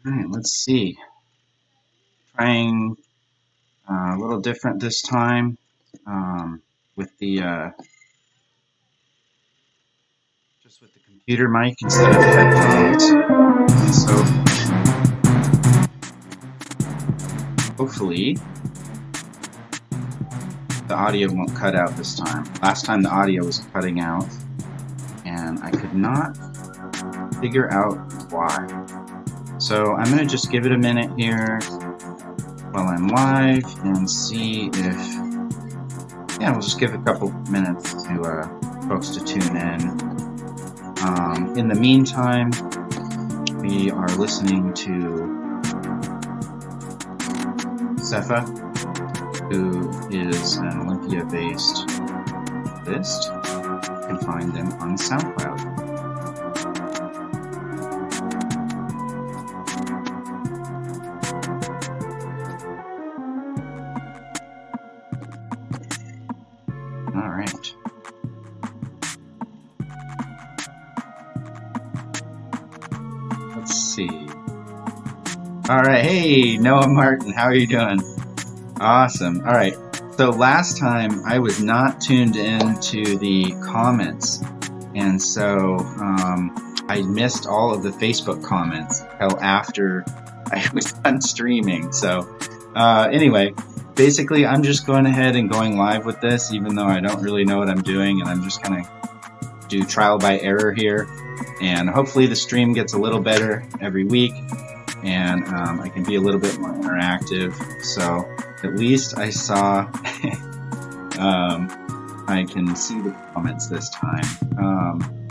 All right, let's see. Trying a little different this time with the just with the computer mic instead of the headphones. And so hopefully the audio won't cut out this time. Last time the audio was cutting out and I could not figure out why. So I'm going to just give it a minute here while I'm live and see if, we'll just give a couple minutes to folks to tune in. In the meantime, we are listening to Cepha, who is an Olympia-based artist. You can find them on SoundCloud. All right. Let's see. All right. Hey, Noah Martin, how are you doing? Awesome. All right. So last time I was not tuned in to the comments, and so I missed all of the Facebook comments until after I was done streaming. So anyway, basically I'm just going ahead and going live with this, even though I don't really know what I'm doing, and I'm just going to do trial by error here. And hopefully the stream gets a little better every week, and I can be a little bit more interactive. So at least I saw, I can see the comments this time.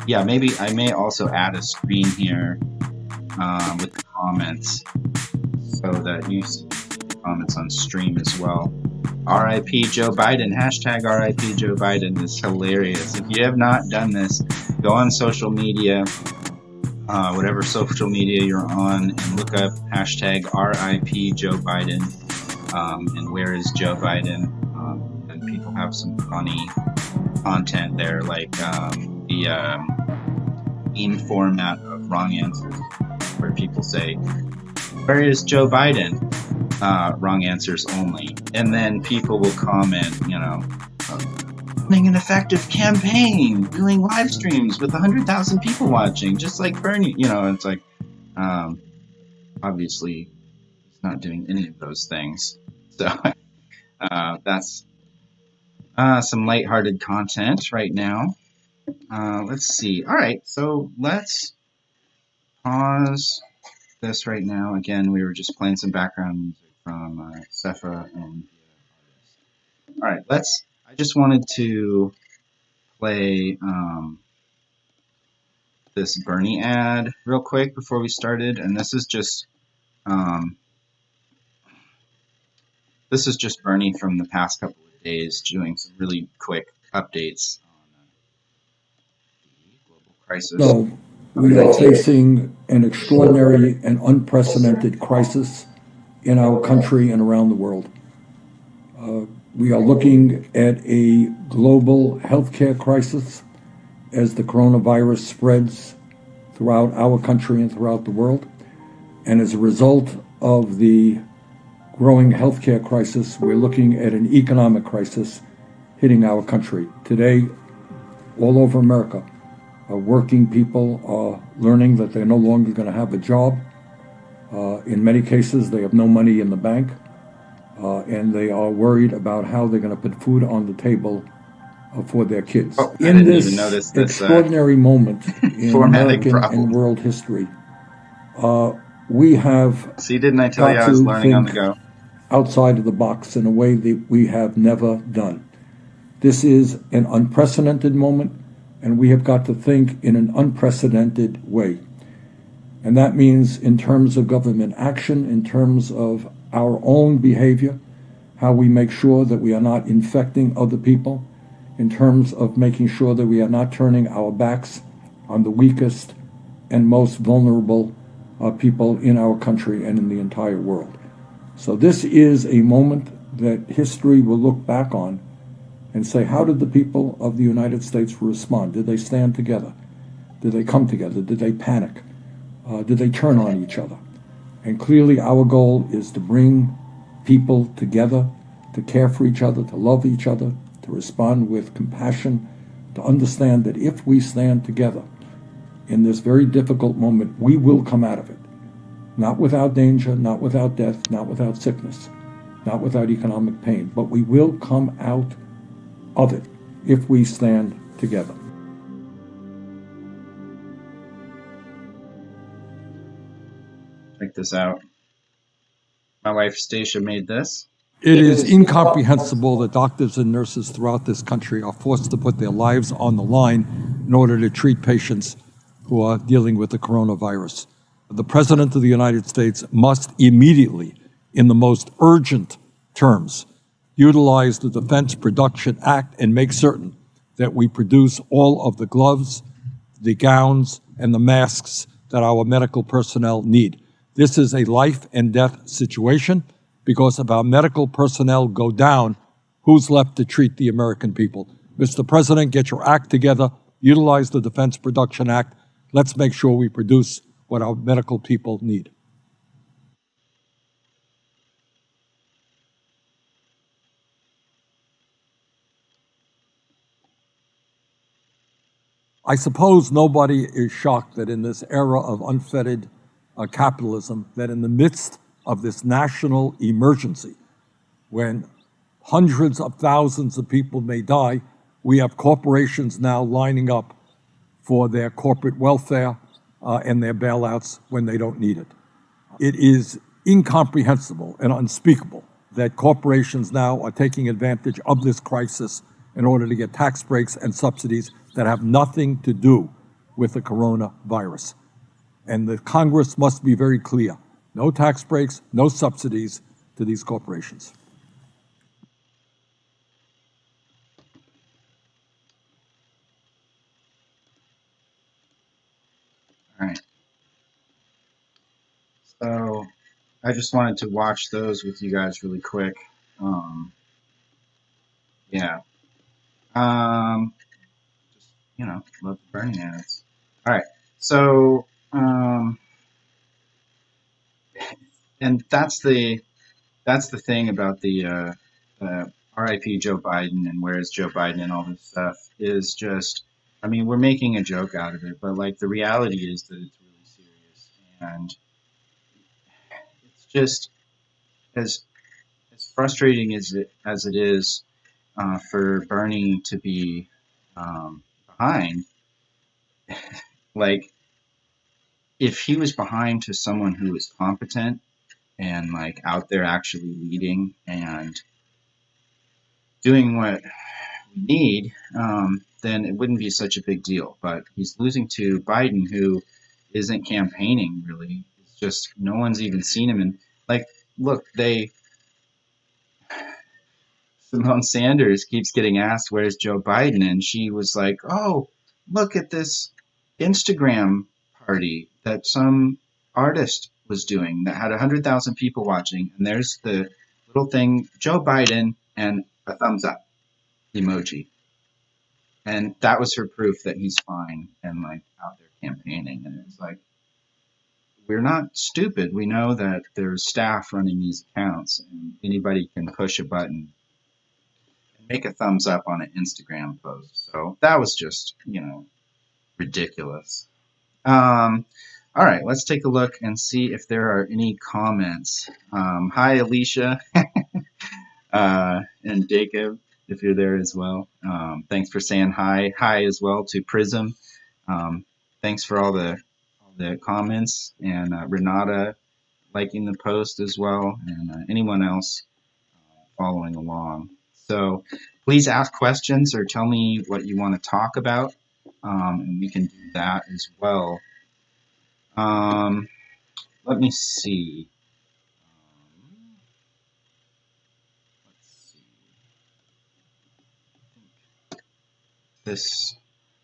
Maybe I may also add a screen here with the comments so that you see the comments on stream as well. RIP Joe Biden, hashtag RIP Joe Biden is hilarious. If you have not done this, go on social media, whatever social media you're on, and look up hashtag RIP Joe Biden, and where is Joe Biden, and people have some funny content there, like the meme format of wrong answers, where people say, where is Joe Biden? Wrong answers only. And then people will comment, running an effective campaign, doing live streams with 100,000 people watching, just like Bernie. It's like, obviously, he's not doing any of those things. So that's some lighthearted content right now. Let's see. All right, so let's pause this right now. Again, we were just playing some background music from Cepha and all right, I just wanted to play this Bernie ad real quick before we started, and this is just Bernie from the past couple of days doing some really quick updates on the global crisis. So we are facing an extraordinary and unprecedented crisis in our country and around the world. We are looking at a global healthcare crisis as the coronavirus spreads throughout our country and throughout the world. And as a result of the growing healthcare crisis, we're looking at an economic crisis hitting our country. Today, all over America, working people are learning that they're no longer going to have a job. In many cases, they have no money in the bank, and they are worried about how they're going to put food on the table for their kids. In this extraordinary moment in American and world history, we have didn't I tell you I was learning on the go? Outside of the box in a way that we have never done. This is an unprecedented moment, and we have got to think in an unprecedented way. And that means in terms of government action, in terms of our own behavior, how we make sure that we are not infecting other people, in terms of making sure that we are not turning our backs on the weakest and most vulnerable people in our country and in the entire world. So this is a moment that history will look back on and say, how did the people of the United States respond? Did they stand together? Did they come together? Did they panic? Did they turn on each other? And clearly our goal is to bring people together, to care for each other, to love each other, to respond with compassion, to understand that if we stand together in this very difficult moment, we will come out of it. Not without danger, not without death, not without sickness, not without economic pain, but we will come out of it if we stand together. Check this out. My wife Stacia made this. It is incomprehensible that doctors and nurses throughout this country are forced to put their lives on the line in order to treat patients who are dealing with the coronavirus. The President of the United States must immediately, in the most urgent terms, utilize the Defense Production Act and make certain that we produce all of the gloves, the gowns, and the masks that our medical personnel need. This is a life and death situation, because if our medical personnel go down, who's left to treat the American people? Mr. President, get your act together, utilize the Defense Production Act. Let's make sure we produce what our medical people need. I suppose nobody is shocked that in this era of unfettered capitalism, that in the midst of this national emergency, when hundreds of thousands of people may die, we have corporations now lining up for their corporate welfare and their bailouts when they don't need it. It is incomprehensible and unspeakable that corporations now are taking advantage of this crisis in order to get tax breaks and subsidies that have nothing to do with the coronavirus. And the Congress must be very clear. No tax breaks, no subsidies to these corporations. All right. So I just wanted to watch those with you guys really quick. Yeah. Just, love the burning ads. All right. So, and that's the thing about the R.I.P. Joe Biden and where is Joe Biden and all this stuff is just, I mean, we're making a joke out of it, but like the reality is that it's really serious, and it's just as frustrating as it is for Bernie to be behind. Like, if he was behind to someone who was competent and like out there actually leading and doing what we need, then it wouldn't be such a big deal. But he's losing to Biden, who isn't campaigning really. It's just no one's even seen him. And like, look, Simone Sanders keeps getting asked, where's Joe Biden? And she was like, oh, look at this Instagram party that some artist was doing that had 100,000 people watching. And there's the little thing, Joe Biden, and a thumbs up emoji. And that was her proof that he's fine and like out there campaigning. And it's like, we're not stupid. We know that there's staff running these accounts and anybody can push a button and make a thumbs up on an Instagram post. So that was just, ridiculous. All right, let's take a look and see if there are any comments. Hi, Alicia and Jacob, if you're there as well. Thanks for saying hi. Hi as well to Prism. Thanks for all the comments, and Renata liking the post as well, and anyone else following along. So please ask questions or tell me what you want to talk about, and we can do that as well. Let me see. This,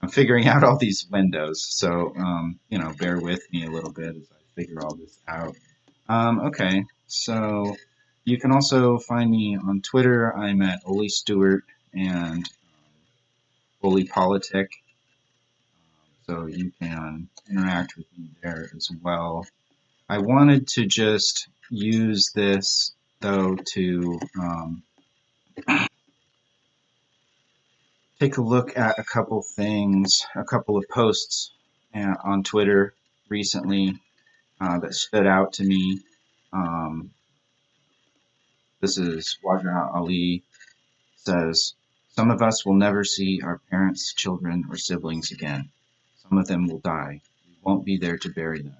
I'm figuring out all these windows, so bear with me a little bit as I figure all this out. Okay, so you can also find me on Twitter. I'm at Oli Stewart and PoliticOly. So you can interact with me there as well. I wanted to just use this, though, to take a look at a couple things, a couple of posts on Twitter recently that stood out to me. This is PoliticOly says, "Some of us will never see our parents, children, or siblings again. Some of them will die. We won't be there to bury them.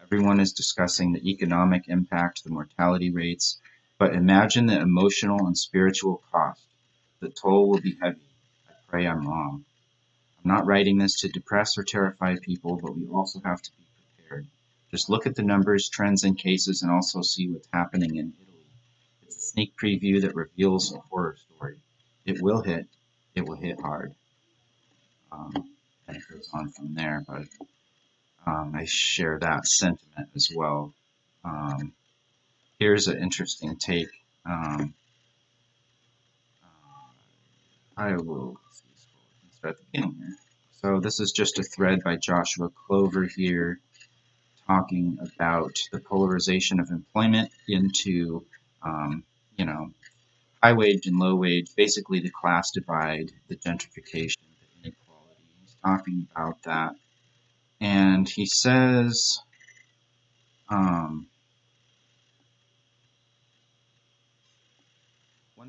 Everyone is discussing the economic impact, the mortality rates, but imagine the emotional and spiritual cost. The toll will be heavy. I pray I'm wrong. I'm not writing this to depress or terrify people, but we also have to be prepared. Just look at the numbers, trends, and cases, and also see what's happening in Italy. It's a sneak preview that reveals a horror story. It will hit hard." And it goes on from there, but I share that sentiment as well. Here's an interesting take. I will start at the beginning here. So this is just a thread by Joshua Clover here, talking about the polarization of employment into, high wage and low wage, basically the class divide, the gentrification, the inequality. He's talking about that. And he says, "One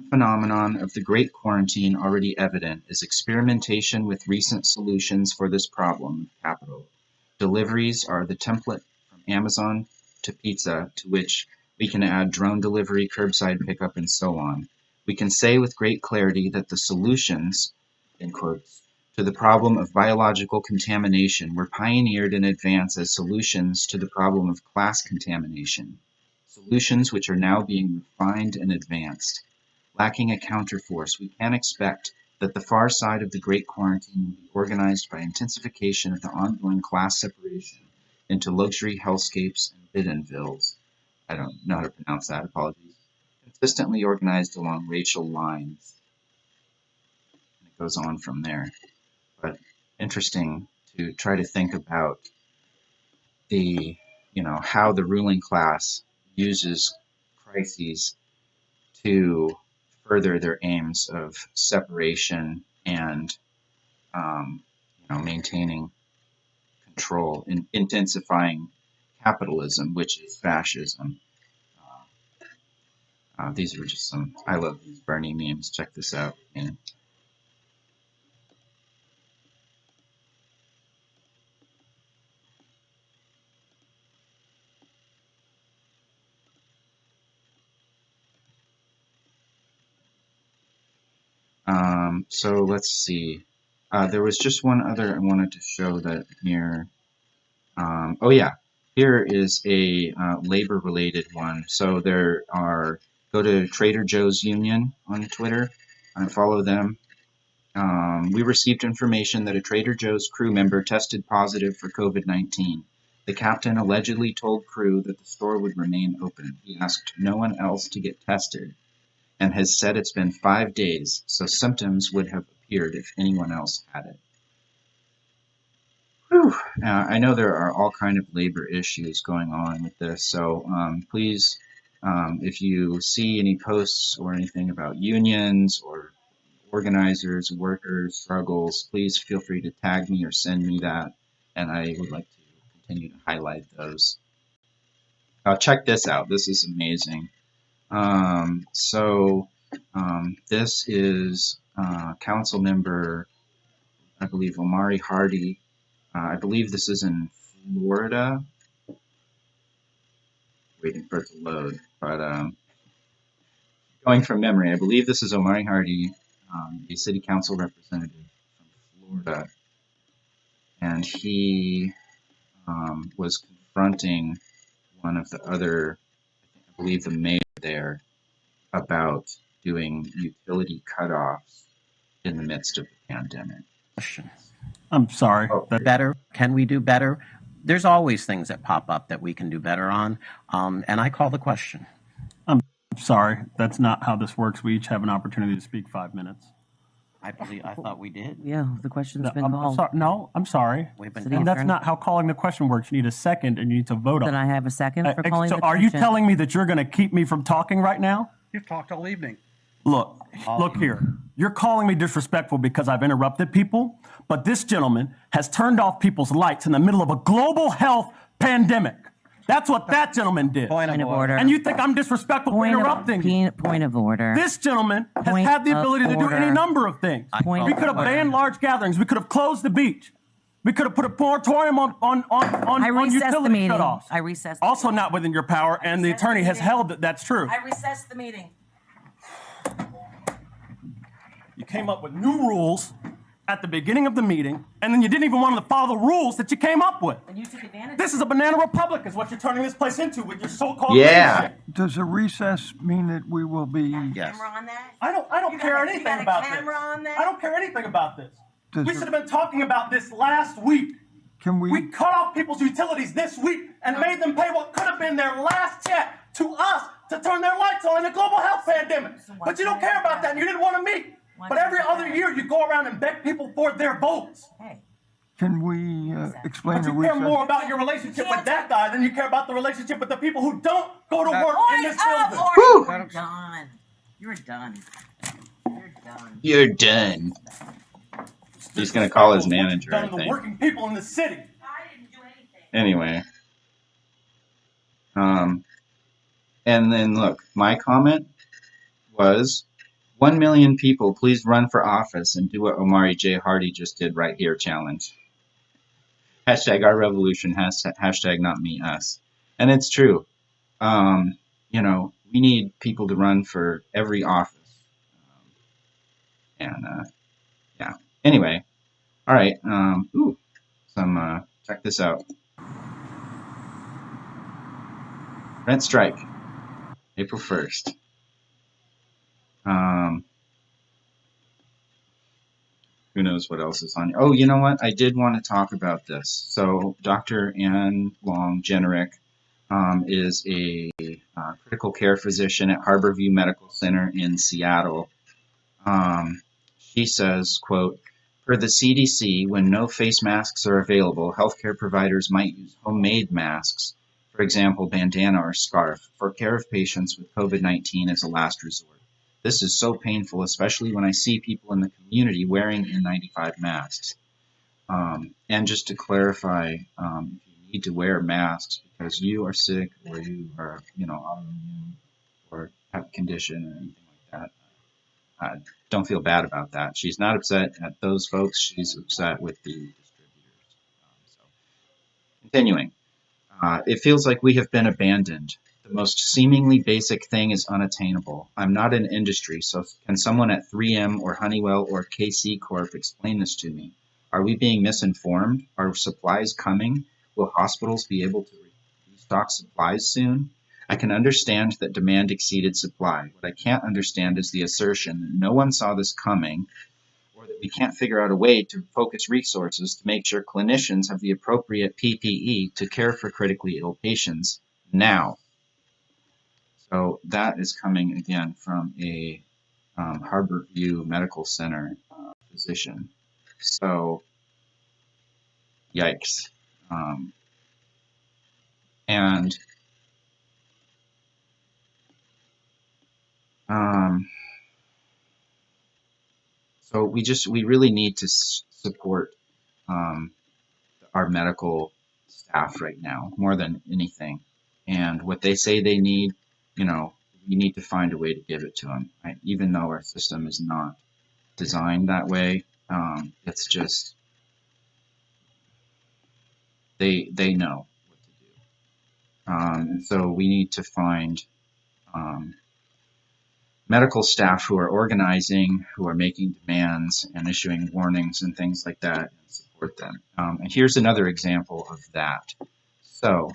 phenomenon of the Great Quarantine already evident is experimentation with recent solutions for this problem of capital. Deliveries are the template from Amazon to pizza, to which we can add drone delivery, curbside pickup, and so on. We can say with great clarity that the solutions, in quotes, to the problem of biological contamination were pioneered in advance as solutions to the problem of class contamination, solutions which are now being refined and advanced. Lacking a counterforce, we can expect that the far side of the Great Quarantine will be organized by intensification of the ongoing class separation into luxury hellscapes and bidonvilles." I don't know how to pronounce that, apologies. "Consistently organized along racial lines." And it goes on from there. But interesting to try to think about the, how the ruling class uses crises to further their aims of separation and maintaining control and intensifying capitalism, which is fascism. These are just some, I love these Bernie memes. Check this out. And so let's see. There was just one other I wanted to show that here. Oh yeah, here is a labor-related one. So there are, go to Trader Joe's Union on Twitter and follow them. We received information that a Trader Joe's crew member tested positive for COVID-19. The captain allegedly told crew that the store would remain open. He asked no one else to get tested and has said it's been 5 days, so symptoms would have appeared if anyone else had it. Whew. I know there are all kind of labor issues going on with this, so please, if you see any posts or anything about unions or organizers, workers, struggles, please feel free to tag me or send me that, and I would like to continue to highlight those. Check this out. This is amazing. This is council member, I believe, Omari Hardy. I believe this is in Florida. Waiting for it to load, but going from memory, I believe this is Omari Hardy, a city council representative from Florida, and he was confronting one of the other, I believe the mayor there, about doing utility cutoffs in the midst of the pandemic. I'm sorry. Better? Can we do better? There's always things that pop up that we can do better on, and I call the question. I'm sorry. That's not how this works. We each have an opportunity to speak 5 minutes. I thought we did. Yeah, the question's been I'm called. sorry. No, I'm sorry. We've been City And that's Attorney. not how calling the question works. You need a second and you need to vote Then on I it. have a second for calling So the are you question. telling me that you're going to keep me from talking right now? You've talked all evening. Look here. You're calling me disrespectful because I've interrupted people, but this gentleman has turned off people's lights in the middle of a global health pandemic. That's what that gentleman did. Point Point of order. And you think I'm disrespectful for interrupting you? Point of order. This gentleman has Point had the of ability to do any order. number of things. Point We of could have order. banned large gatherings. We could have closed the beach. We could have put a moratorium on I recessed the utility meeting. shutoffs. I recessed the Also meeting. not within your power, and the recessed the attorney has meeting. held that that's true. I recessed the meeting. You came up with new rules at the beginning of the meeting, and then you didn't even want to follow the rules that you came up with. And you took advantage. This is a banana republic is what you're turning this place into with your so-called Yeah. leadership. Does a recess mean that we will be? Yes. Camera on that? I don't You care got a- you anything got a about camera this. on that? I don't care anything about this. Does We the- should have been talking about this last week. Can we? We cut off people's utilities this week and made them pay what could have been their last check to us to turn their lights on in a global health pandemic. But you don't care about that and you didn't want to meet. But every other year you go around and beg people for their votes. Hey, Can we explain But the you care recess? more about your relationship with that guy than you care about the relationship with the people who don't go to work in this building. Lord, you're done. You're done. You're done. You're done. He's gonna call his manager, I Done the think. working people in the city. I didn't do anything. Anyway. And then look, my comment was 1 million people, please run for office and do what Omari J. Hardy just did right here challenge. Hashtag our revolution, hashtag not me, us. And it's true. You know, we need people to run for every office. Yeah. Anyway. All right. Check this out. Rent strike. April 1st. Who knows what else is on here? Oh, you know what? I did want to talk about this. So Dr. Ann Long Generick is a critical care physician at Harborview Medical Center in Seattle. She says, quote, per the CDC, when no face masks are available, healthcare providers might use homemade masks, for example, bandana or scarf, for care of patients with COVID-19 as a last resort. This is so painful, especially when I see people in the community wearing N95 masks. And just to clarify, if you need to wear masks because you are sick or you are, autoimmune or have a condition or anything like that, don't feel bad about that. She's not upset at those folks. She's upset with the distributors. So, continuing. It feels like we have been abandoned. The most seemingly basic thing is unattainable. I'm not in industry, so can someone at 3M or Honeywell or KC Corp explain this to me? Are we being misinformed? Are supplies coming? Will hospitals be able to restock supplies soon? I can understand that demand exceeded supply. What I can't understand is the assertion that no one saw this coming, or that we can't figure out a way to focus resources to make sure clinicians have the appropriate PPE to care for critically ill patients now. So that is coming again from a Harborview Medical Center physician. So, yikes. So we really need to support our medical staff right now more than anything. And what they say they need, we need to find a way to give it to them. Right? Even though our system is not designed that way, it's just they know what to do. So we need to find medical staff who are organizing, who are making demands and issuing warnings and things like that, and support them. And here's another example of that. So,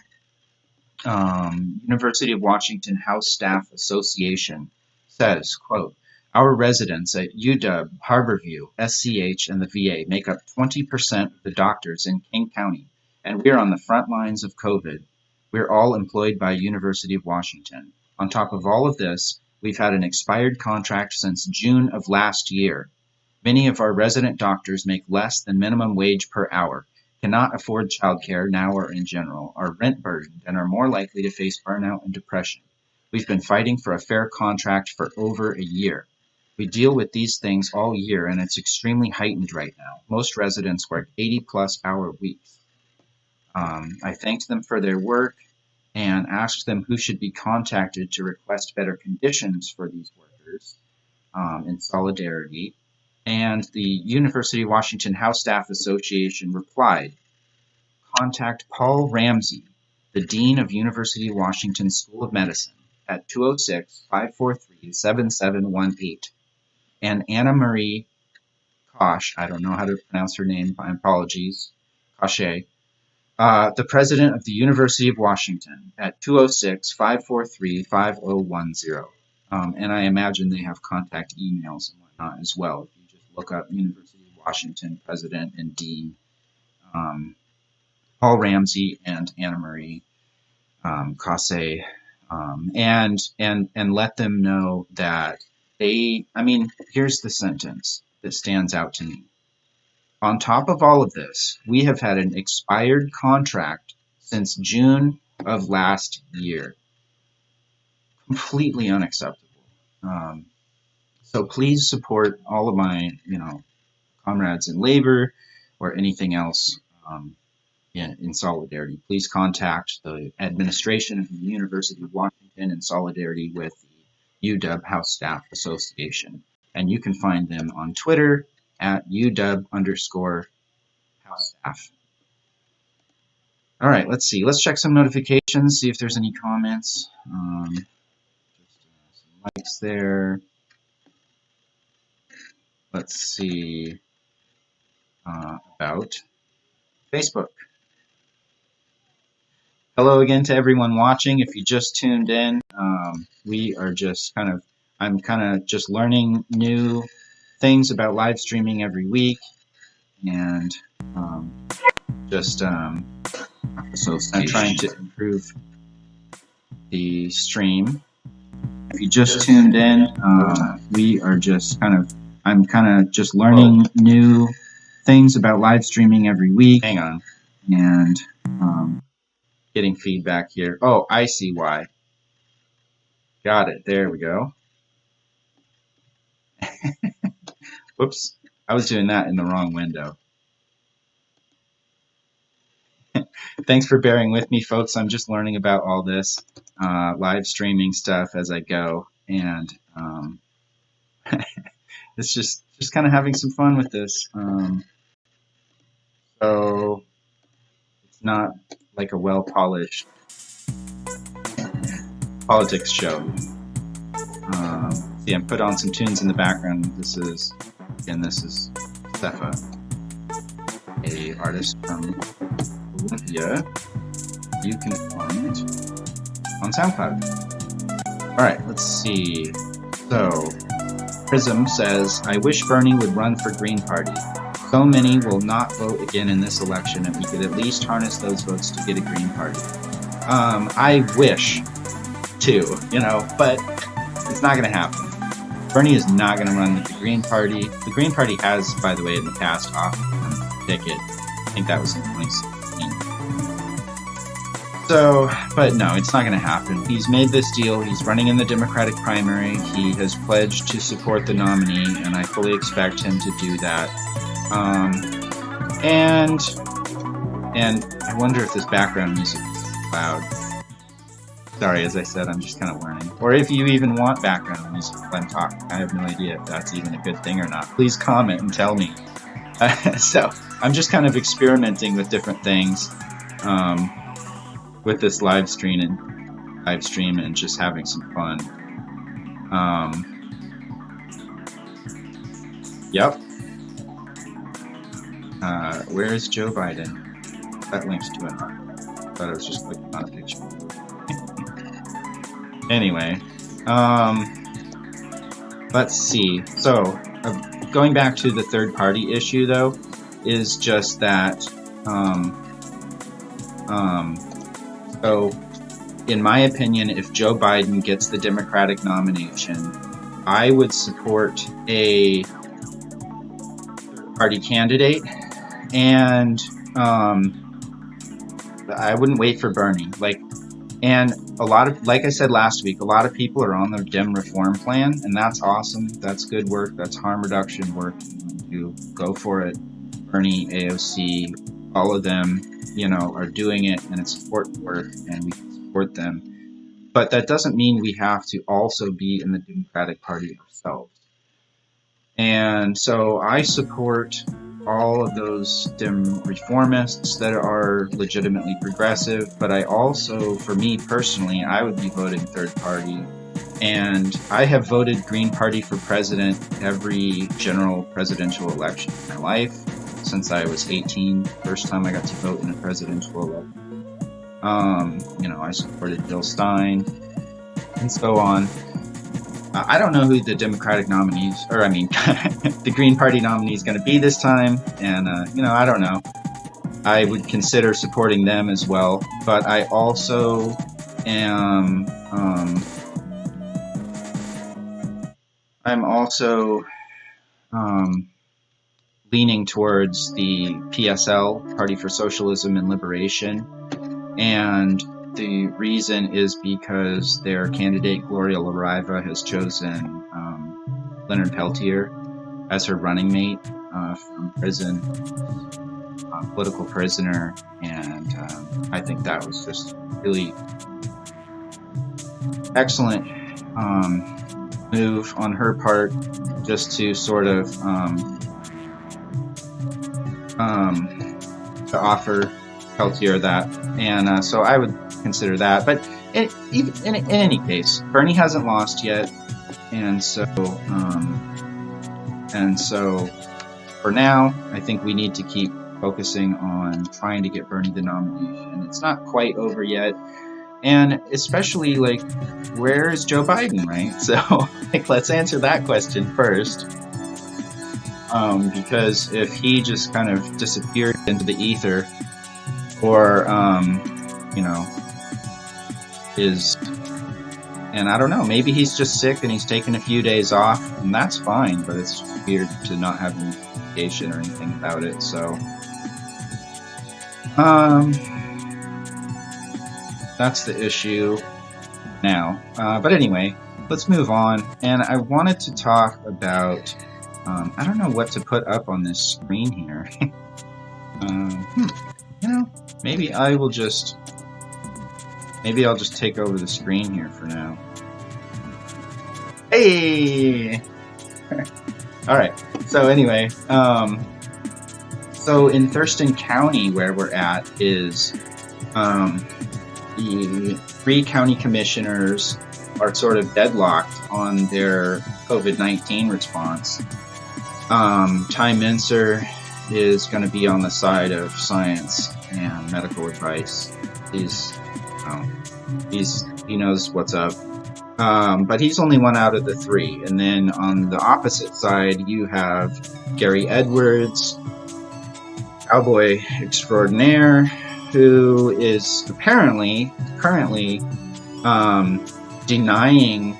University of Washington House Staff Association says, quote, our residents at UW, Harborview, SCH, and the VA make up 20% of the doctors in King County, and we're on the front lines of COVID. We're all employed by University of Washington. On top of all of this, we've had an expired contract since June of last year. Many of our resident doctors make less than minimum wage per hour, cannot afford childcare now or in general, are rent burdened, and are more likely to face burnout and depression. We've been fighting for a fair contract for over a year. We deal with these things all year, and it's extremely heightened right now. Most residents work 80-plus hour weeks. I thanked them for their work and asked them who should be contacted to request better conditions for these workers in solidarity. And the University of Washington House Staff Association replied, contact Paul Ramsey, the Dean of University of Washington School of Medicine, at 206-543-7718. And Anna Marie Kosh, I don't know how to pronounce her name, my apologies, Koshe, the president of the University of Washington at 206-543-5010. And I imagine they have contact emails and whatnot as well. If you just look up University of Washington president and dean, Paul Ramsey and Anna Marie Koshe, and let them know that here's the sentence that stands out to me. On top of all of this, we have had an expired contract since June of last year. Completely unacceptable. So please support all of my, comrades in labor or anything else in solidarity. Please contact the administration of the University of Washington in solidarity with the UW House Staff Association. And you can find them on Twitter at UW_House Staff. All right, let's see. Let's check some notifications, see if there's any comments. Just some likes there. Let's see about Facebook. Hello again to everyone watching. If you just tuned in, we are just I'm kind of just learning new things about live streaming every week, and so I'm trying to improve the stream. If you just tuned in, we are just I'm kind of just learning new things about live streaming every week. Hang on, and getting feedback here. Oh, I see why. Got it. There we go. Whoops, I was doing that in the wrong window. Thanks for bearing with me, folks. I'm just learning about all this live streaming stuff as I go, and it's just kind of having some fun with this. So it's not like a well-polished politics show. See, I put on some tunes in the background. This is Stefa, a artist from Bolivia. You can find on SoundCloud. All right, let's see. So, Prism says, I wish Bernie would run for Green Party. So many will not vote again in this election, and we could at least harness those votes to get a Green Party. I wish to, but it's not going to happen. Bernie is not going to run with the Green Party. The Green Party has, by the way, in the past offered him a ticket. I think that was in 2016. So, but no, it's not going to happen. He's made this deal. He's running in the Democratic primary. He has pledged to support the nominee, and I fully expect him to do that. And I wonder if this background music is loud. Sorry, as I said, I'm just kind of learning. Or if you even want background music while I'm talking. I have no idea if that's even a good thing or not. Please comment and tell me. So, I'm just kind of experimenting with different things with this live stream and just having some fun. Yep. Where is Joe Biden? That links to it. I thought I was just clicking on a picture. Anyway, let's see. So, going back to the third party issue, though, is just that, so, in my opinion, if Joe Biden gets the Democratic nomination, I would support a Party candidate, and I wouldn't wait for Bernie. And a lot of, like I said last week, a lot of people are on the Dem reform plan, and that's awesome. That's good work. That's harm reduction work. You go for it. Bernie, AOC, all of them, are doing it, and it's important work, and we can support them. But that doesn't mean we have to also be in the Democratic Party ourselves. And so I support all of those Dem reformists that are legitimately progressive, but I also, for me personally, I would be voting third party. And I have voted Green Party for president every general presidential election in my life since I was 18, first time I got to vote in a presidential election. I supported Bill Stein and so on. I don't know who the Democratic nominees, the Green Party nominee is going to be this time. And, I don't know. I would consider supporting them as well. But I also am, I'm also leaning towards the PSL, Party for Socialism and Liberation. And the reason is because their candidate, Gloria LaRiva, has chosen Leonard Peltier as her running mate from prison, political prisoner, and I think that was just really excellent move on her part, just to sort of to offer Peltier that, and so I would consider that. But in any case, Bernie hasn't lost yet, and so for now, I think we need to keep focusing on trying to get Bernie the nomination. It's not quite over yet, and especially where is Joe Biden, right? So let's answer that question first, because if he just kind of disappeared into the ether, or and I don't know, maybe he's just sick and he's taking a few days off, and that's fine, but it's weird to not have any vacation or anything about it. So that's the issue now. But anyway, let's move on. And I wanted to talk about, I don't know what to put up on this screen here. Maybe I'll just take over the screen here for now. Hey! All right. So anyway, so in Thurston County, where we're at, is the 3 county commissioners are sort of deadlocked on their COVID-19 response. Ty Mincer is going to be on the side of science and medical advice. He knows what's up. But he's only one out of the 3. And then on the opposite side, you have Gary Edwards, cowboy extraordinaire, who is apparently currently denying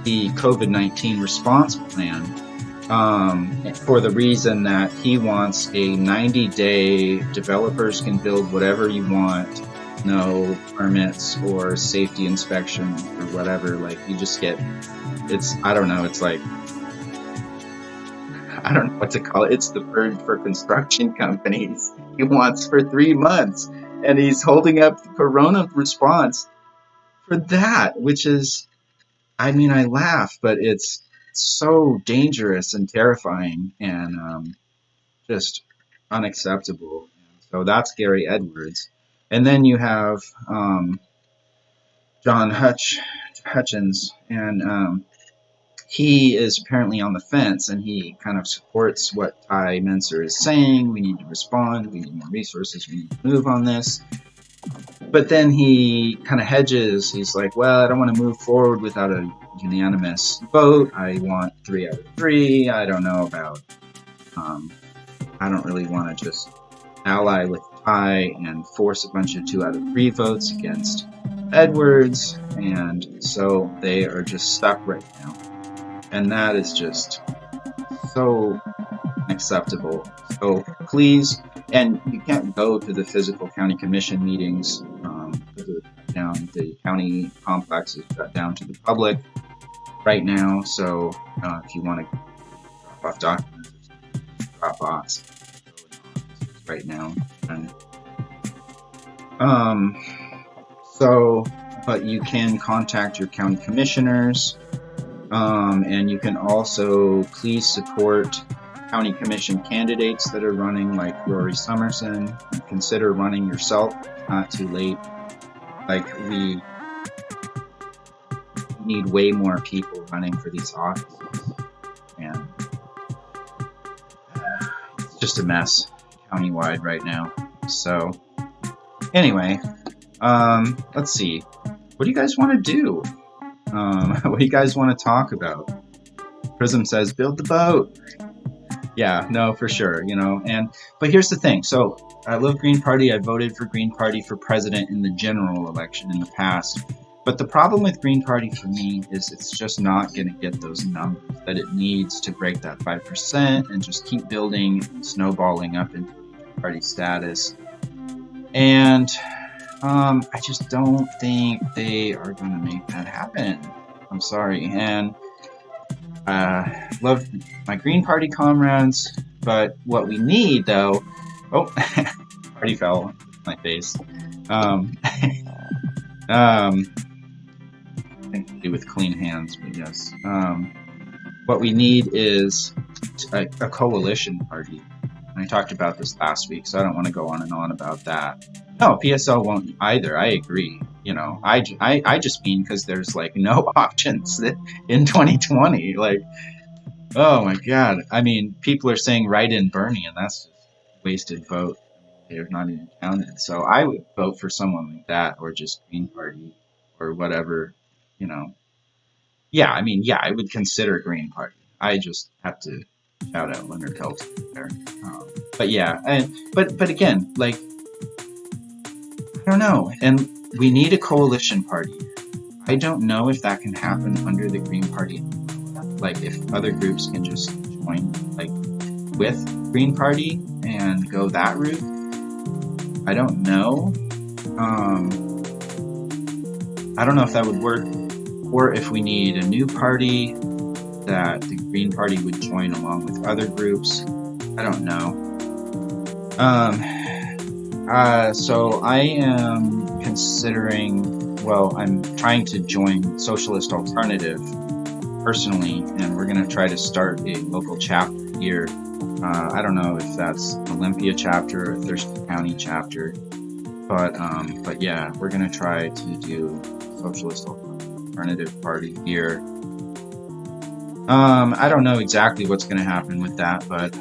the COVID-19 response plan for the reason that he wants a 90-day developers can build whatever you want, no permits or safety inspection or whatever. You just get, I don't know what to call it. It's the bird for construction companies. He wants for 3 months, and he's holding up the corona response for that, which is, I laugh, but it's so dangerous and terrifying and just unacceptable. So that's Gary Edwards. And then you have John Hutchins, and he is apparently on the fence, and he kind of supports what Ty Mincer is saying. We need to respond, we need more resources, we need to move on this. But then he kind of hedges. He's like, well, I don't want to move forward without a unanimous vote. I want 3 out of 3. I don't know about, I don't really want to just ally with Ty and force a bunch of 2 out of 3 votes against Edwards. And so they are just stuck right now. And that is just so unacceptable. So please, and you can't go to the physical county commission meetings. The county complex is shut down to the public right now. So if you want to drop off documents, drop box right now. And, but you can contact your county commissioners, and you can also please support county commission candidates that are running, like Rory Summerson. Consider running yourself. Not too late. Like, we need way more people running for these offices, and it's just a mess countywide right now. So anyway, let's see. What do you guys want to do? What do you guys want to talk about? Prism says, build the boat. Yeah, no, for sure, but here's the thing. So I love Green Party. I voted for Green Party for president in the general election in the past. But the problem with Green Party for me is it's just not going to get those numbers that it needs to break that 5% and just keep building and snowballing up into party status. And I just don't think they are going to make that happen. I'm sorry. And love my Green Party comrades, but what we need, though, party fell on my face. Thing to do with clean hands, but yes. What we need is a coalition party. And I talked about this last week, so I don't want to go on and on about that. No, PSL won't either. I agree. I just mean because there's like no options in 2020. Like, oh my God. I mean, people are saying write in Bernie, and that's just a wasted vote. They're not even counted. So I would vote for someone like that, or just Green Party, or whatever. I would consider Green Party. I just have to shout out Leonard Peltz there. But again, like, I don't know. And we need a coalition party. I don't know if that can happen under the Green Party. Like, if other groups can just join, like, with Green Party and go that route. I don't know. I don't know if that would work, or if we need a new party that the Green Party would join along with other groups. I don't know. So I am considering, I'm trying to join Socialist Alternative personally, and we're going to try to start a local chapter here. I don't know if that's Olympia chapter or Thurston County chapter, but yeah, we're going to try to do Socialist Alternative Party here. I don't know exactly what's going to happen with that, but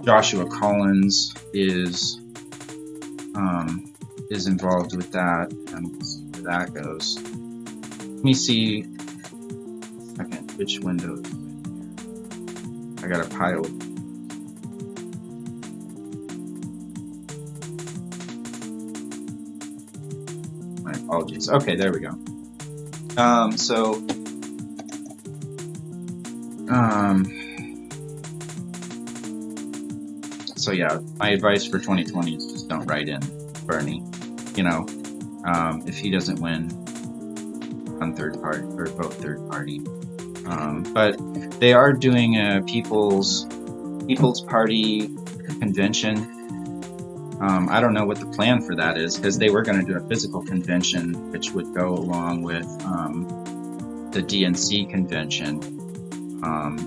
Joshua Collins is involved with that, and we'll see where that goes. Let me see which window is in here. I got a pile. My apologies. Okay, there we go. So yeah, my advice for 2020 is just don't write in Bernie. If he doesn't win on third party or vote third party. But they are doing a People's Party convention. I don't know what the plan for that is, because they were going to do a physical convention, which would go along with the DNC convention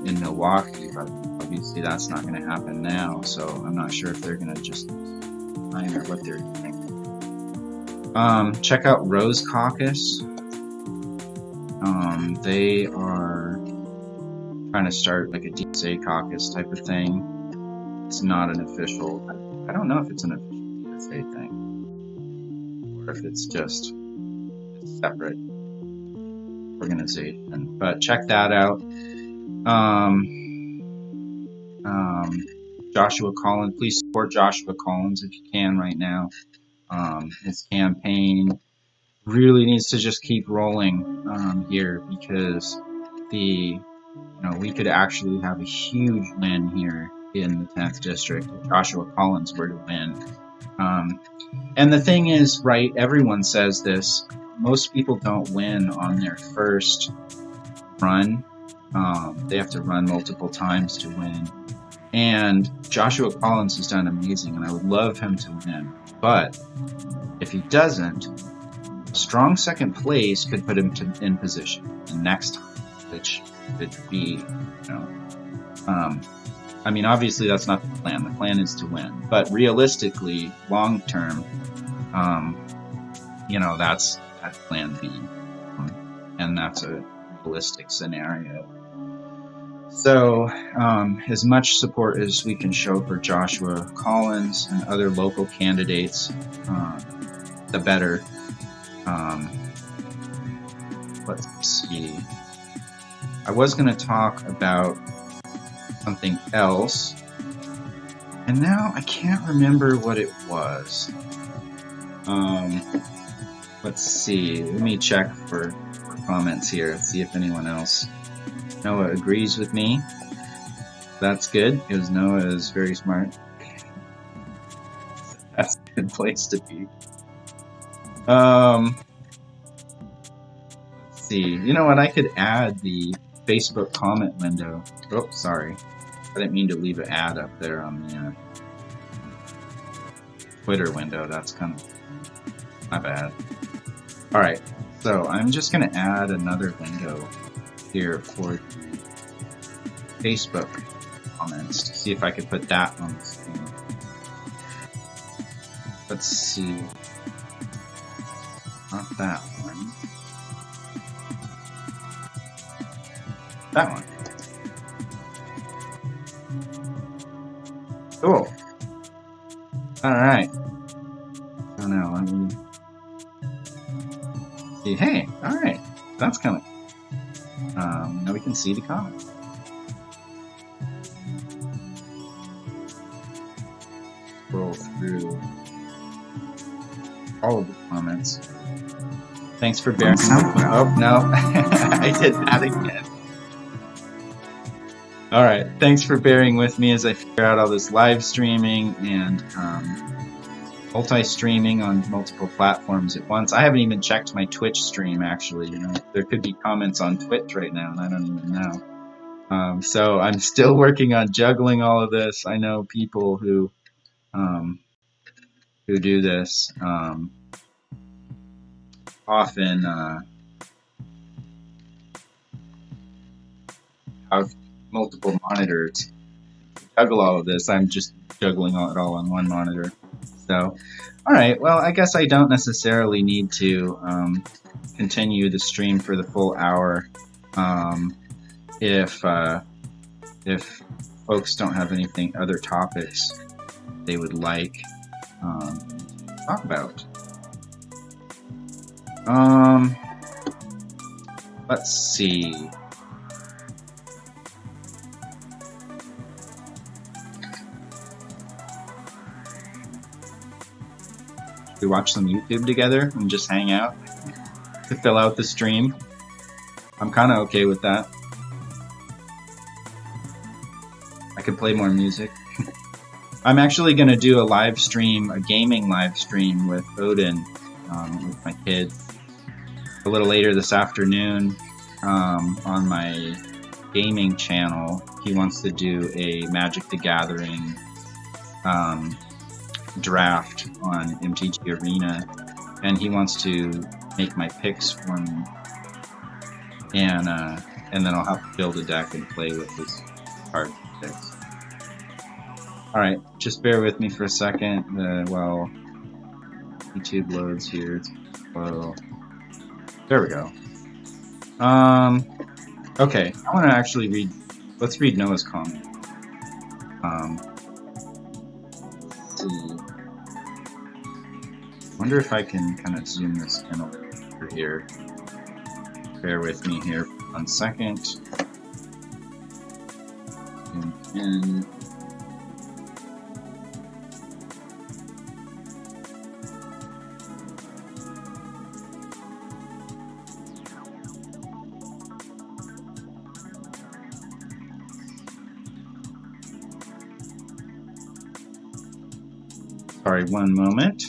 in Milwaukee, but obviously that's not going to happen now, so I'm not sure if they're going to just time or what they're doing. Check out Rose Caucus. They are trying to start like a DSA caucus type of thing. It's not an official, I don't know if it's an official DSA thing, or if it's just a separate organization, but check that out. Joshua Collins, please support Joshua Collins if you can right now. His campaign really needs to just keep rolling here, because the we could actually have a huge win here in the 10th district if Joshua Collins were to win. And the thing is, right, everyone says this, most people don't win on their first run. They have to run multiple times to win. And Joshua Collins has done amazing, and I would love him to win. But if he doesn't, strong second place could put him in position the next time, which could be, I mean, obviously that's not the plan. The plan is to win. But realistically, long term, that's plan B. And that's a realistic scenario. So, as much support as we can show for Joshua Collins and other local candidates, the better. Let's see. I was going to talk about something else, and now I can't remember what it was. Let's see. Let me check for comments here, see if anyone else. Noah agrees with me. That's good, because Noah is very smart. That's a good place to be. Let's see. You know what? I could add the Facebook comment window. Oh, sorry. I didn't mean to leave an ad up there on the Twitter window. That's kind of my bad. Alright, so I'm just going to add another window here for the Facebook comments to see if I could put that on the screen. Let's see. Not that one. That one. Cool. Alright. So now let me see. Hey, alright. That's kind of... now we can see the comments. Scroll through all of the comments. Thanks for bearing. Oh, no. I did that again. Alright, thanks for bearing with me as I figure out all this live streaming and multi-streaming on multiple platforms at once. I haven't even checked my Twitch stream, actually. There could be comments on Twitch right now, and I don't even know. So I'm still working on juggling all of this. I know people who do this often have multiple monitors. To juggle all of this, I'm just juggling it all on one monitor. So, alright, well, I guess I don't necessarily need to continue the stream for the full hour if folks don't have anything, other topics they would like to talk about. Let's see. We watch some YouTube together and just hang out to fill out the stream. I'm kind of okay with that. I could play more music. I'm actually going to do a live stream, a gaming live stream with Odin, with my kids, a little later this afternoon on my gaming channel. He wants to do a Magic the Gathering draft on MTG Arena, and he wants to make my picks for me, and then I'll have to build a deck and play with his card picks. Alright, just bear with me for a second while YouTube loads here. It's slow. There we go. Okay, I want to actually read, let's read Noah's comment. Let's see. Wonder if I can kind of zoom this in a little bit here. Bear with me here for 1 second. Zoom in. Sorry, one moment.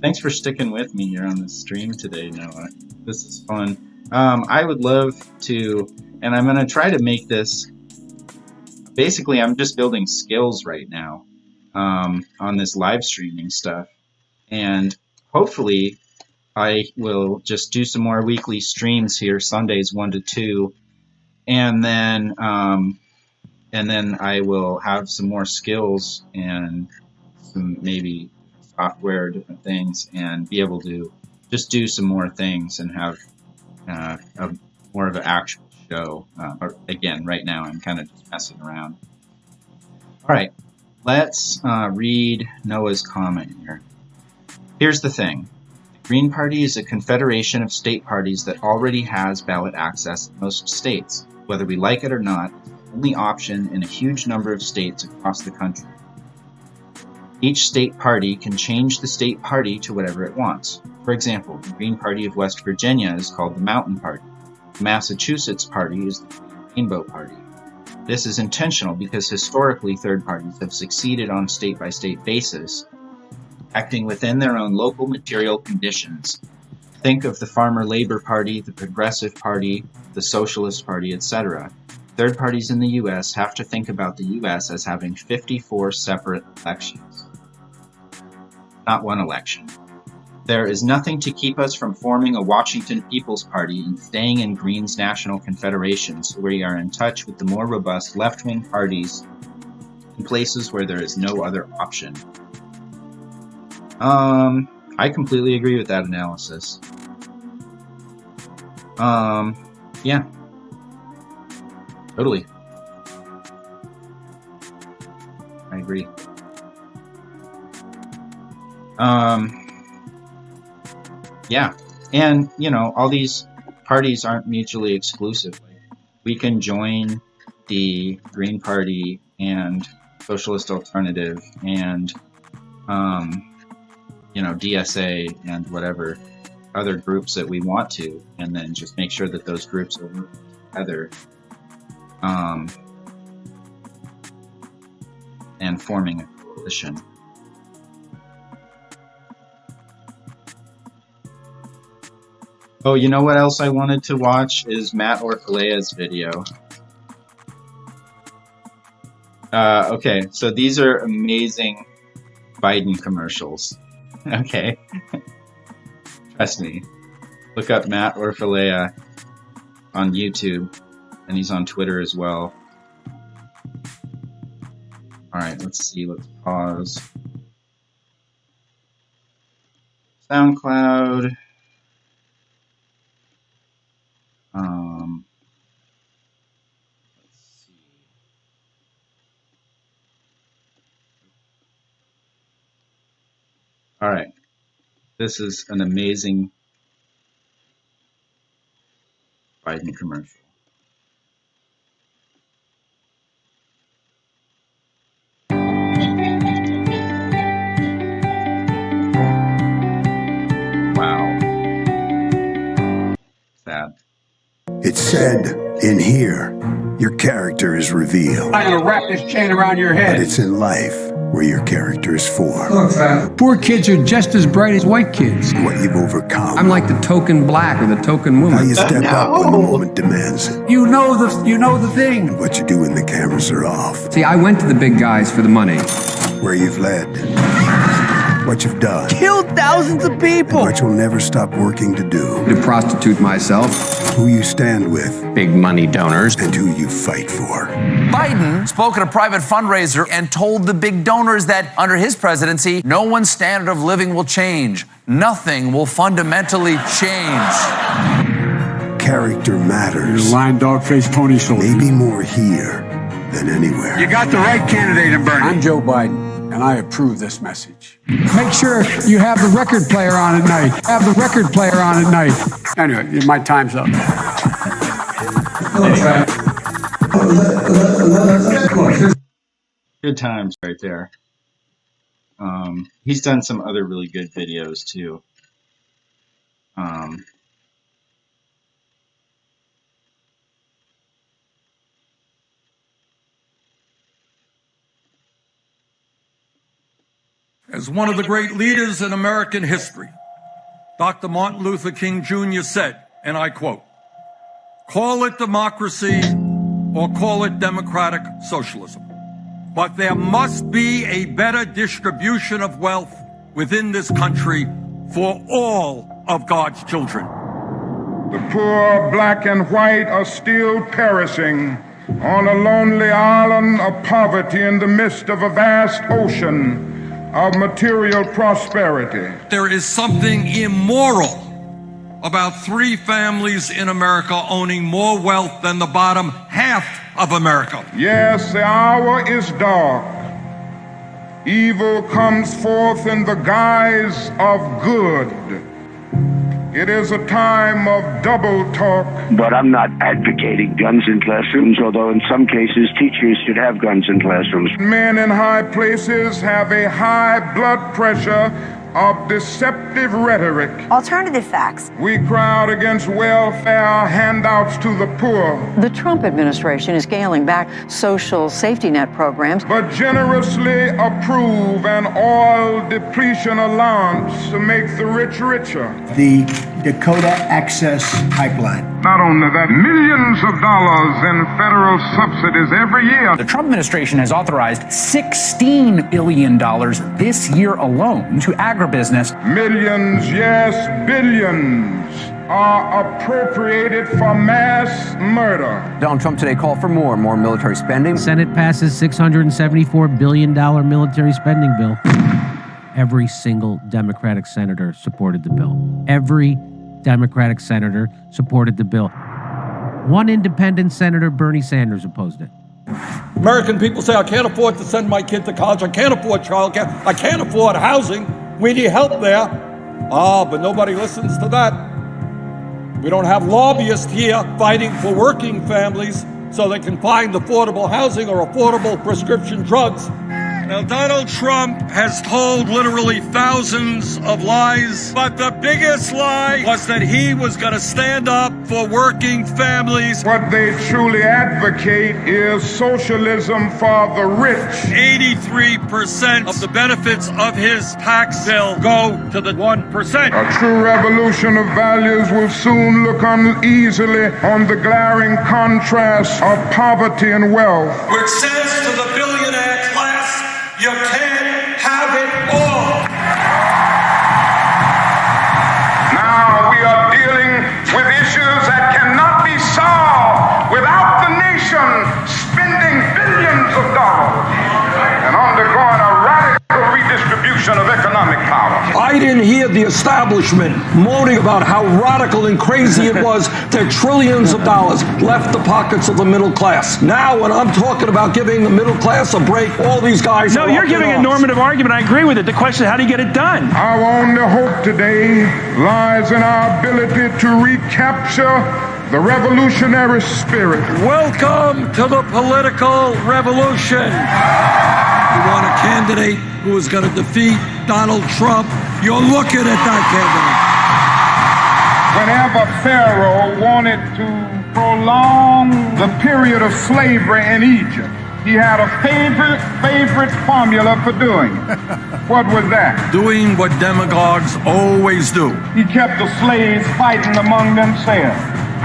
Thanks for sticking with me here on the stream today, Noah. This is fun. I would love to, and I'm going to try to make this, basically I'm just building skills right now on this live streaming stuff. And hopefully I will just do some more weekly streams here, Sundays 1 to 2, and then I will have some more skills and some maybe software, different things, and be able to just do some more things and have more of an actual show. But again, right now I'm kind of just messing around. All right, let's read Noah's comment here. Here's the thing. The Green Party is a confederation of state parties that already has ballot access in most states. Whether we like it or not, it's the only option in a huge number of states across the country. Each state party can change the state party to whatever it wants. For example, the Green Party of West Virginia is called the Mountain Party. The Massachusetts Party is the Rainbow Party. This is intentional because historically third parties have succeeded on state-by-state basis, acting within their own local material conditions. Think of the Farmer Labor Party, the Progressive Party, the Socialist Party, etc. Third parties in the U.S. have to think about the U.S. as having 54 separate elections. Not one election. There is nothing to keep us from forming a Washington People's Party and staying in Green's National Confederation, so we are in touch with the more robust left-wing parties in places where there is no other option. I completely agree with that analysis. Yeah. Totally. I agree. Yeah. And, you know, all these parties aren't mutually exclusive. We can join the Green Party and Socialist Alternative and, you know, DSA and whatever other groups that we want to, and then just make sure that those groups are working together and forming a coalition. Oh, you know what else I wanted to watch is Matt Orfalea's video. Okay, so these are amazing Biden commercials. Okay. Trust me. Look up Matt Orfalea on YouTube, and he's on Twitter as well. Alright, let's see. Let's pause. SoundCloud. Let's see. Alright. This is an amazing Biden commercial. Wow. Sad. It's said, in here, your character is revealed. I'm gonna wrap this chain around your But head. it's in life where your character is formed. Poor kids are just as bright as white kids. What you've overcome. I'm like the token black or the token How woman. you step up when the moment demands it. You know the thing. What you do when the cameras are off. See, I went to the big guys for the money. Where you've led. What you've done. Killed thousands of people. What you'll never stop working to do. To prostitute myself. Who you stand with. Big money donors. And who you fight for. Biden spoke at a private fundraiser and told the big donors that under his presidency, no one's standard of living will change. Nothing will fundamentally change. Character matters. Lion, dog, face, pony soldier. Maybe more here than anywhere. You got the right candidate in Bernie. I'm Joe Biden, and I approve this message. Make sure you have the record player on at night. Have the record player on at night. Anyway, my time's up. Good times right there. He's done some other really good videos too. As one of the great leaders in American history, Dr. Martin Luther King Jr. said, and I quote, "Call it democracy or call it democratic socialism, but there must be a better distribution of wealth within this country for all of God's children." The poor, black and white, are still perishing on a lonely island of poverty in the midst of a vast ocean of material prosperity. There is something immoral about 3 families in America owning more wealth than the bottom half of America. Yes, the hour is dark. Evil comes forth in the guise of good. It is a time of double talk. But I'm not advocating guns in classrooms, although in some cases teachers should have guns in classrooms. Men in high places have a high blood pressure of deceptive rhetoric. Alternative facts. We crowd against welfare handouts to the poor. The Trump administration is scaling back social safety net programs, but generously approve an oil depletion allowance to make the rich richer. The Dakota Access Pipeline. Not only that, millions of dollars in federal subsidies every year. The Trump administration has authorized $16 billion this year alone to agribusiness. Millions, yes, billions are appropriated for mass murder. Donald Trump today called for more and more military spending. Senate passes $674 billion military spending bill. Every single Democratic senator supported the bill. Every Democratic senator supported the bill. One independent senator, Bernie Sanders, opposed it. American people say, I can't afford to send my kid to college. I can't afford childcare. I can't afford housing. We need help there. But nobody listens to that. We don't have lobbyists here fighting for working families so they can find affordable housing or affordable prescription drugs. Now, Donald Trump has told literally thousands of lies, but the biggest lie was that he was going to stand up for working families. What they truly advocate is socialism for the rich. 83% of the benefits of his tax bill go to the 1%. A true revolution of values will soon look uneasily on the glaring contrast of poverty and wealth. Which says to the billionaire class, you can't have it all. Now we are dealing with issues that cannot be solved without the nation spending billions of dollars and undergoing a radical redistribution of economic power. I didn't hear the establishment moaning about how radical and crazy it was that trillions of dollars left the pockets of the middle class. Now, when I'm talking about giving the middle class a break, all these guys No, you're giving a normative argument. I agree with it. The question is, how do you get it done? Our only hope today lies in our ability to recapture the revolutionary spirit. Welcome to the political revolution. You want a candidate who is going to defeat Donald Trump? You're looking at that candidate. Whenever Pharaoh wanted to prolong the period of slavery in Egypt, he had a favorite formula for doing it. What was that? Doing what demagogues always do. He kept the slaves fighting among themselves.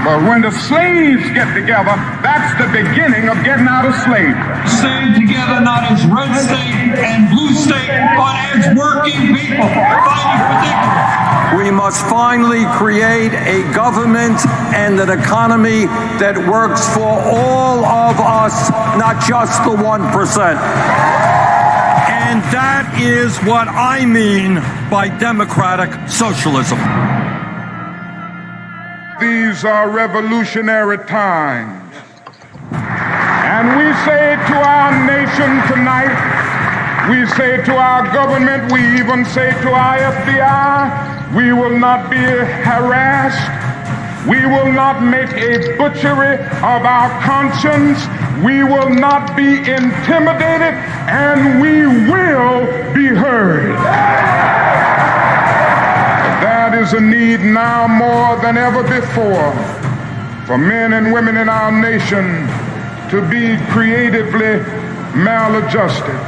But when the slaves get together, that's the beginning of getting out of slavery. Stand together not as red state and blue state, but as working people fighting for dignity. We must finally create a government and an economy that works for all of us, not just the 1%. And that is what I mean by democratic socialism. These are revolutionary times. And we say to our nation tonight, we say to our government, we even say to our FBI, we will not be harassed. We will not make a butchery of our conscience. We will not be intimidated, and we will be heard. That is a need now more than ever before for men and women in our nation to be creatively maladjusted.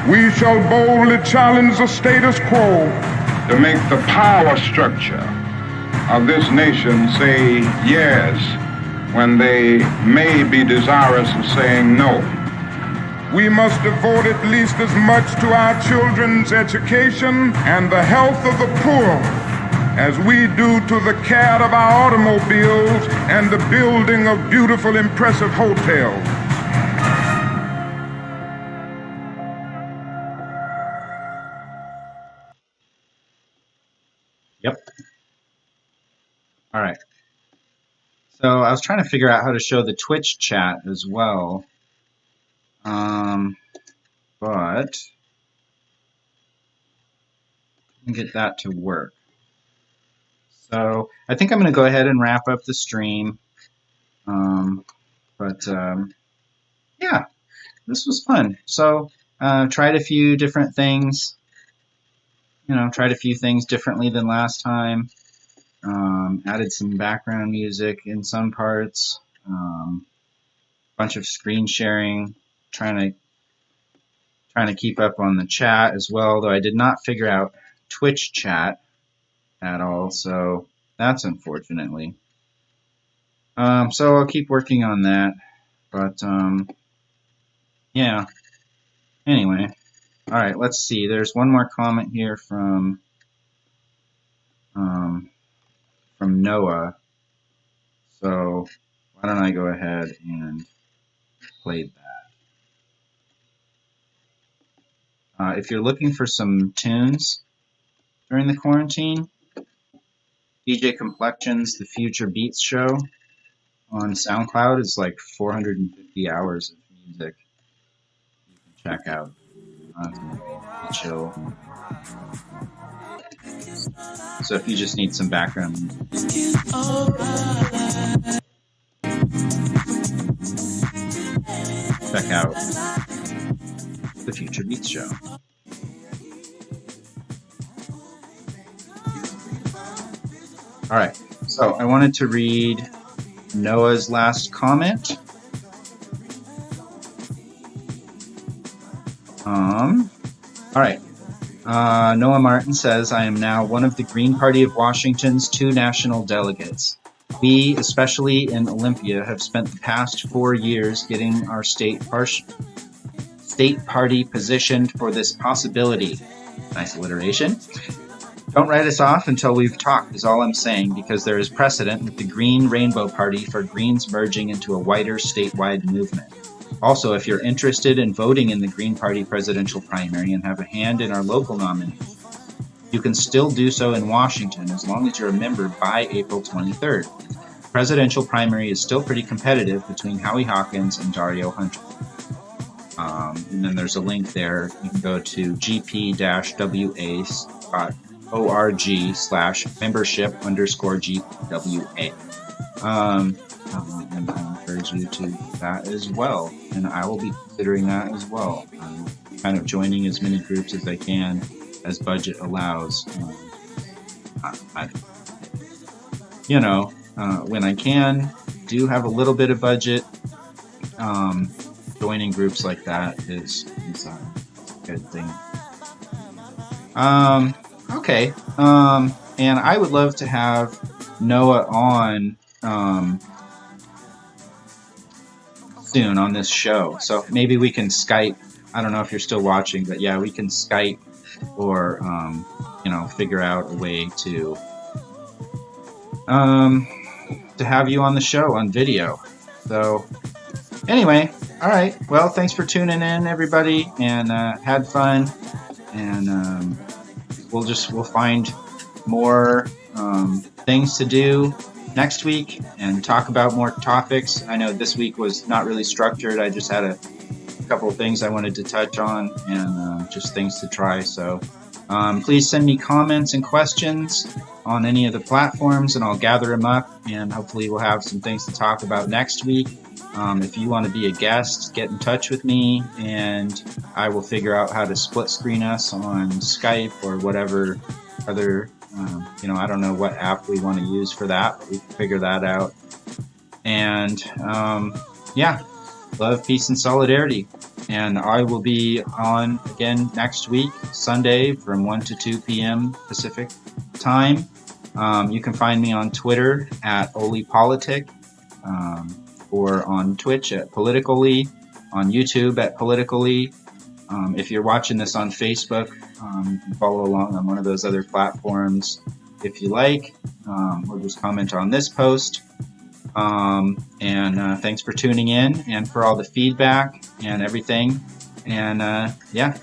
We shall boldly challenge the status quo to make the power structure of this nation say yes when they may be desirous of saying no. We must devote at least as much to our children's education and the health of the poor as we do to the care of our automobiles and the building of beautiful, impressive hotels. Yep. All right. So I was trying to figure out how to show the Twitch chat as well. But I can get that to work. So I think I'm going to go ahead and wrap up the stream. Yeah, this was fun. So tried a few different things. Tried a few things differently than last time. Added some background music in some parts. Bunch of screen sharing. Trying to keep up on the chat as well, though I did not figure out Twitch chat at all, so that's unfortunately. So I'll keep working on that, but yeah. Anyway, all right. Let's see. There's one more comment here from Noah. So why don't I go ahead and play that? If you're looking for some tunes during the quarantine, DJ Complexion's The Future Beats Show on SoundCloud is like 450 hours of music you can check out. It's pretty chill. So if you just need some background music, check out The Future Beats Show. All right, so I wanted to read Noah's last comment. All right. Noah Martin says, I am now one of the Green Party of Washington's 2 national delegates. We, especially in Olympia, have spent the past 4 years getting our state party positioned for this possibility. Nice alliteration. Don't write us off until we've talked is all I'm saying, because there is precedent with the Green Rainbow Party for Greens merging into a wider statewide movement. Also, if you're interested in voting in the Green Party presidential primary and have a hand in our local nominations, you can still do so in Washington as long as you're a member by April 23rd. The presidential primary is still pretty competitive between Howie Hawkins and Dario Hunter. And then there's a link there. You can go to gp-wa.org/membership_GWA. And I encourage you to do that as well. And I will be considering that as well. Kind of joining as many groups as I can as budget allows. When I can, do have a little bit of budget. Joining groups like that is a good thing. Okay. And I would love to have Noah on soon on this show. So maybe we can Skype. I don't know if you're still watching, but yeah, we can Skype or figure out a way to have you on the show on video. So anyway, all right. Well, thanks for tuning in, everybody, and had fun. And we'll find more things to do next week and talk about more topics. I know this week was not really structured. I just had a couple of things I wanted to touch on and just things to try. So please send me comments and questions on any of the platforms, and I'll gather them up, and hopefully we'll have some things to talk about next week. If you want to be a guest, get in touch with me, and I will figure out how to split screen us on Skype or whatever other, I don't know what app we want to use for that, but we can figure that out. And, love, peace, and solidarity. And I will be on again next week, Sunday, from 1 to 2 p.m. Pacific time. You can find me on Twitter at OlyPolitic, or on Twitch at PoliticOly, on YouTube at PoliticOly. If you're watching this on Facebook, you can follow along on one of those other platforms if you like, or just comment on this post. And thanks for tuning in and for all the feedback and everything. And yeah.